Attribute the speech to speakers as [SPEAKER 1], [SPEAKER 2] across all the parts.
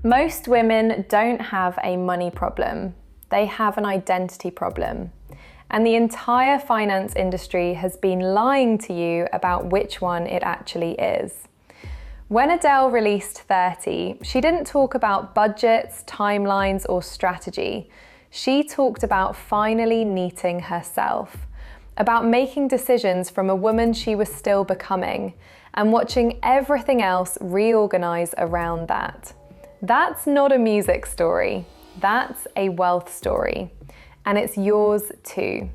[SPEAKER 1] Most women don't have a money problem. They have an identity problem. And the entire finance industry has been lying to you about which one it actually is. When Adele released 30, she didn't talk about budgets, timelines, or strategy. She talked about finally meeting herself, about making decisions from a woman she was still becoming, and watching everything else reorganize around that. That's not a music story, that's a wealth story, and it's yours too.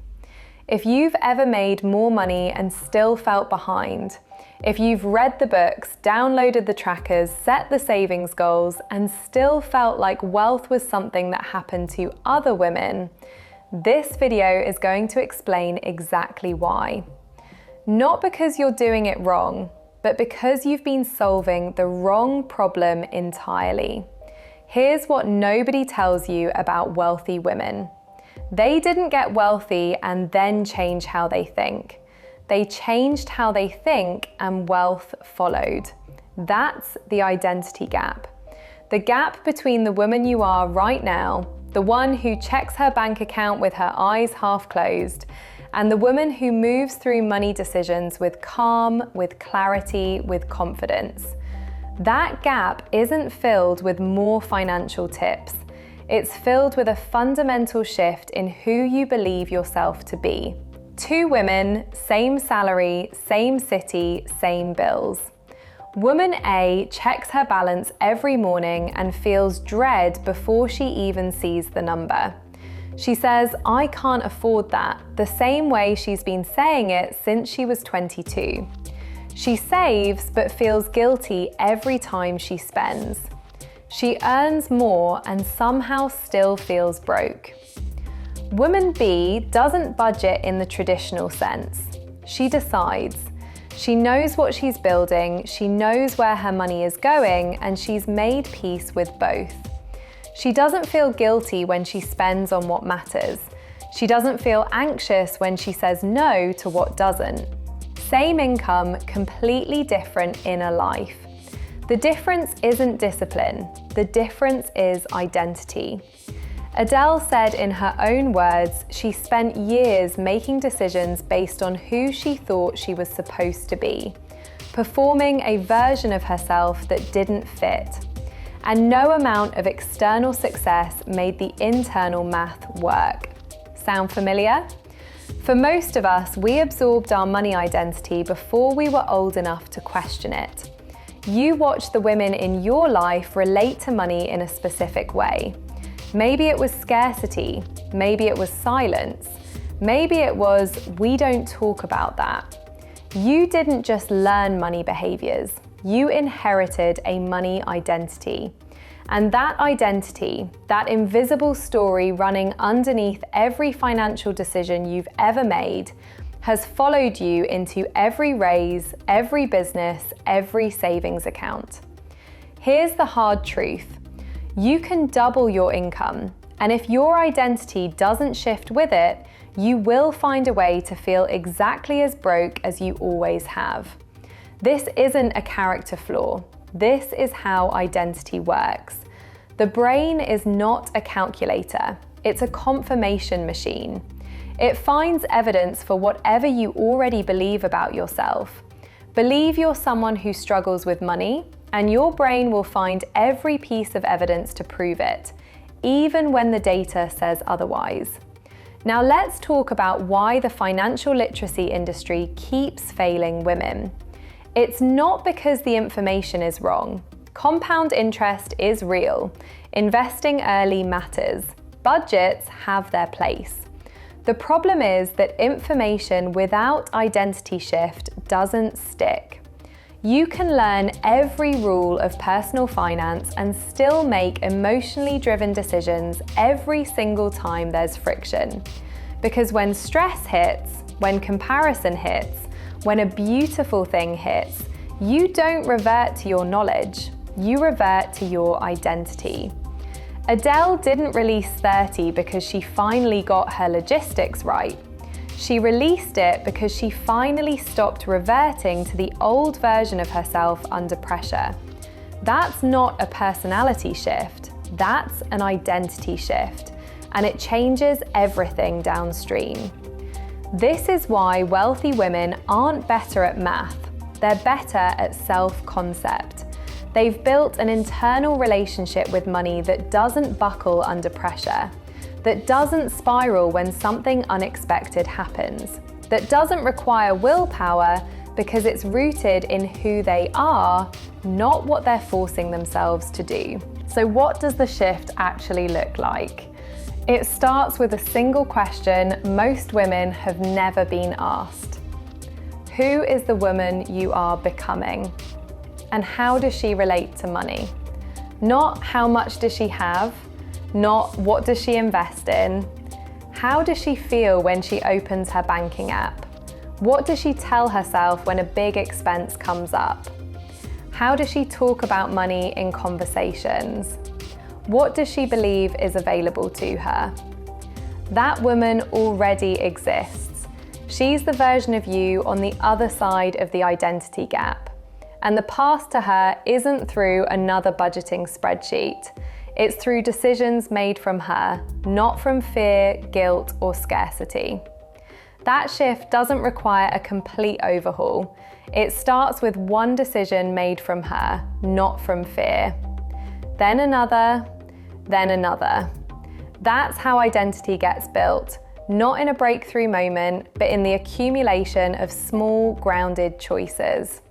[SPEAKER 1] If you've ever made more money and still felt behind, if you've read the books, downloaded the trackers, set the savings goals, and still felt like wealth was something that happened to other women, this video is going to explain exactly why. Not because you're doing it wrong, but because you've been solving the wrong problem entirely. Here's what nobody tells you about wealthy women. They didn't get wealthy and then change how they think. They changed how they think and wealth followed. That's the identity gap. The gap between the woman you are right now, the one who checks her bank account with her eyes half closed, and the woman who moves through money decisions with calm, with clarity, with confidence. That gap isn't filled with more financial tips. It's filled with a fundamental shift in who you believe yourself to be. Two women, same salary, same city, same bills. Woman A checks her balance every morning and feels dread before she even sees the number. She says, "I can't afford that," the same way she's been saying it since she was 22. She saves but feels guilty every time she spends. She earns more and somehow still feels broke. Woman B doesn't budget in the traditional sense. She decides. She knows what she's building, she knows where her money is going, and she's made peace with both. She doesn't feel guilty when she spends on what matters. She doesn't feel anxious when she says no to what doesn't. Same income, completely different inner life. The difference isn't discipline, the difference is identity. Adele said in her own words, she spent years making decisions based on who she thought she was supposed to be, performing a version of herself that didn't fit. And no amount of external success made the internal math work. Sound familiar? For most of us, we absorbed our money identity before we were old enough to question it. You watched the women in your life relate to money in a specific way. Maybe it was scarcity, maybe it was silence, maybe it was, "We don't talk about that." You didn't just learn money behaviors, you inherited a money identity. And that identity, that invisible story running underneath every financial decision you've ever made, has followed you into every raise, every business, every savings account. Here's the hard truth. You can double your income, and if your identity doesn't shift with it, you will find a way to feel exactly as broke as you always have. This isn't a character flaw. This is how identity works. The brain is not a calculator. It's a confirmation machine. It finds evidence for whatever you already believe about yourself. Believe you're someone who struggles with money, and your brain will find every piece of evidence to prove it, even when the data says otherwise. Now let's talk about why the financial literacy industry keeps failing women. It's not because the information is wrong. Compound interest is real. Investing early matters. Budgets have their place. The problem is that information without identity shift doesn't stick. You can learn every rule of personal finance and still make emotionally driven decisions every single time there's friction. Because when stress hits, when comparison hits, when a beautiful thing hits, you don't revert to your knowledge, you revert to your identity. Adele didn't release 30 because she finally got her logistics right. She released it because she finally stopped reverting to the old version of herself under pressure. That's not a personality shift, that's an identity shift, and it changes everything downstream. This is why wealthy women aren't better at math, they're better at self-concept. They've built an internal relationship with money that doesn't buckle under pressure, that doesn't spiral when something unexpected happens, that doesn't require willpower because it's rooted in who they are, not what they're forcing themselves to do. So what does the shift actually look like? It starts with a single question most women have never been asked. Who is the woman you are becoming? And how does she relate to money? Not how much does she have, not what does she invest in. How does she feel when she opens her banking app? What does she tell herself when a big expense comes up? How does she talk about money in conversations? What does she believe is available to her? That woman already exists. She's the version of you on the other side of the identity gap. And the path to her isn't through another budgeting spreadsheet. It's through decisions made from her, not from fear, guilt, or scarcity. That shift doesn't require a complete overhaul. It starts with one decision made from her, not from fear. Then another, then another. That's how identity gets built, not in a breakthrough moment, but in the accumulation of small, grounded choices.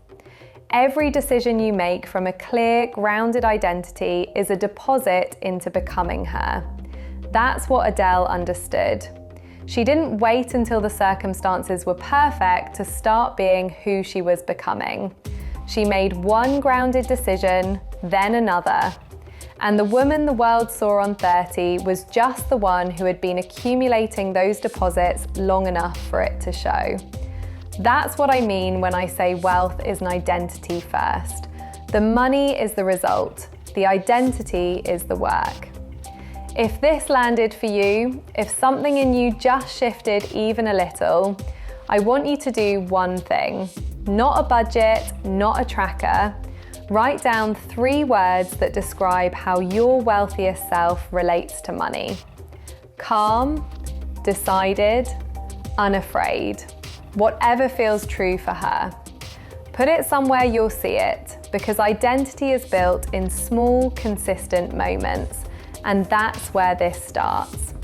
[SPEAKER 1] Every decision you make from a clear, grounded identity is a deposit into becoming her. That's what Adele understood. She didn't wait until the circumstances were perfect to start being who she was becoming. She made one grounded decision, then another. And the woman the world saw on 30 was just the one who had been accumulating those deposits long enough for it to show. That's what I mean when I say wealth is an identity first. The money is the result, the identity is the work. If this landed for you, if something in you just shifted even a little, I want you to do one thing. Not a budget, not a tracker. Write down 3 words that describe how your wealthiest self relates to money. Calm, decided, unafraid. Whatever feels true for her. Put it somewhere you'll see it, because identity is built in small, consistent moments, and that's where this starts.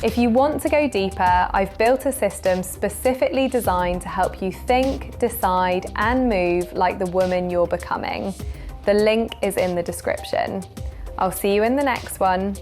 [SPEAKER 1] If you want to go deeper, I've built a system specifically designed to help you think, decide, and move like the woman you're becoming. The link is in the description. I'll see you in the next one.